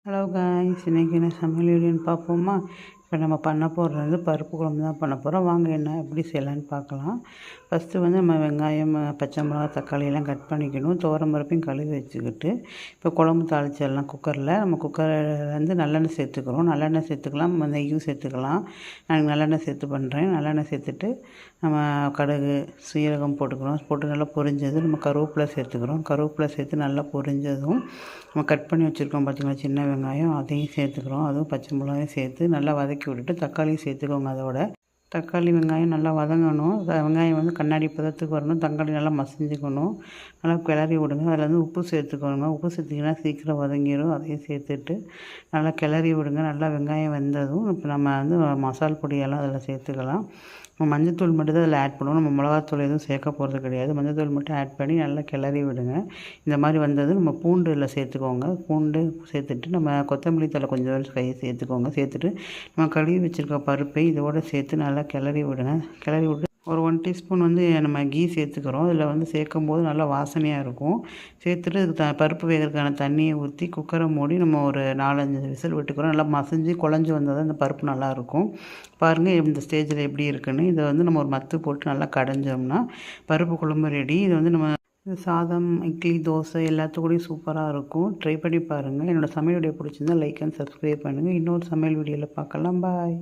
Hello guys, இன்றைக்கி என்ன சமையல் வீடியோன்னு பார்ப்போமா? இப்போ நம்ம பண்ண போகிறது பருப்பு குழம்பு தான் பண்ண போகிறோம். வாங்க என்ன எப்படி செய்யலான்னு பார்க்கலாம். ஃபஸ்ட்டு நம்ம வெங்காயம், பச்சை மிளகா, தக்காளி எல்லாம் கட் பண்ணிக்கணும். துவரம் பருப்பையும் கழுவி வச்சுக்கிட்டு இப்போ குழம்பு தாளிச்சிடலாம். குக்கரில் நம்ம குக்கரில் நல்லெண்ணெய் சேர்த்துக்கிறோம். நல்லெண்ணெய் சேர்த்துக்கலாம், நெய்யும் சேர்த்துக்கலாம். நான் நல்லெண்ணெய் சேர்த்து பண்ணுறேன். நல்லெண்ணெய் சேர்த்துட்டு நம்ம கடுகு, சீரகம் போட்டுக்கிறோம். போட்டு நல்லா பொரிஞ்சது நம்ம கருவேப்பிலை சேர்த்துக்கிறோம். கருவேப்பிலை சேர்த்து நல்லா பொரிஞ்சதும் நம்ம கட் பண்ணி வச்சுருக்கோம் பார்த்திங்களா சின்ன வெங்காயம், அதையும் சேர்த்துக்கிறோம். அதுவும் பச்சை மிளகாயும் சேர்த்து நல்லா வதக்கி விட்டுட்டு தக்காளியும் சேர்த்துக்கோங்க. அதோட தக்காளி வெங்காயம் நல்லா வதங்கணும். வெங்காயம் கண்ணாடி பதத்துக்கு வரணும். தக்காளி நல்லா மசிஞ்சுக்கணும். நல்லா கிளறி விடுங்க. அதில் உப்பு சேர்த்துக்கோங்க. உப்பு சேர்த்திங்கன்னா சீக்கிரம் வதங்கிடும். அதையும் சேர்த்துட்டு நல்லா கிளறி விடுங்க. நல்லா வெங்காயம் வெந்ததும் இப்போ நம்ம மசால் பொடியெல்லாம் அதில் சேர்த்துக்கலாம். மஞ்சத்தூள் மட்டும் தான் அதில் ஆட் பண்ணுவோம். நம்ம மிளகாத்தூள் எதுவும் சேர்க்க போகிறது கிடையாது. மஞ்சத்தூள் மட்டும் ஆட் பண்ணி நல்லா கிளறி விடுங்க. இந்த மாதிரி வந்தது நம்ம பூண்டு இதில் சேர்த்துக்கோங்க. பூண்டு சேர்த்துட்டு நம்ம கொத்தமல்லி தழை கொஞ்சம் சேர்த்துக்கோங்க. சேர்த்துட்டு நம்ம கழுவி வச்சுருக்க பருப்பை இதோடு சேர்த்து நல்லா கிளறி விடுங்க. கிளறி விட்டு ஒரு 1 டீஸ்பூன் நம்ம கீ சேர்த்துக்கிறோம். இதில் சேர்க்கும் போது நல்லா வாசனையாக இருக்கும். சேர்த்துட்டு இதுக்கு பருப்பு வேகிறதுக்கான தண்ணியை ஊற்றி குக்கரை மூடி நம்ம ஒரு 4-5 விசில் விட்டுக்கிறோம். நல்லா மசிஞ்சு குழஞ்சி வந்தால் தான் இந்த பருப்பு நல்லாயிருக்கும். பாருங்கள் இந்த ஸ்டேஜில் எப்படி இருக்குன்னு. இதை நம்ம ஒரு மத்து போட்டு நல்லா கடைஞ்சோம்னா பருப்பு குழம்பு ரெடி. இது நம்ம சாதம், இட்லி, தோசை எல்லாத்துக்கூடையும் சூப்பராக இருக்கும். ட்ரை பண்ணி பாருங்கள். என்னோடய சமையல் வீடியோ பிடிச்சிருந்தால் லைக் அண்ட் சப்ஸ்கிரைப் பண்ணுங்கள். இன்னொரு சமையல் வீடியோவில் பார்க்கலாம். பாய்.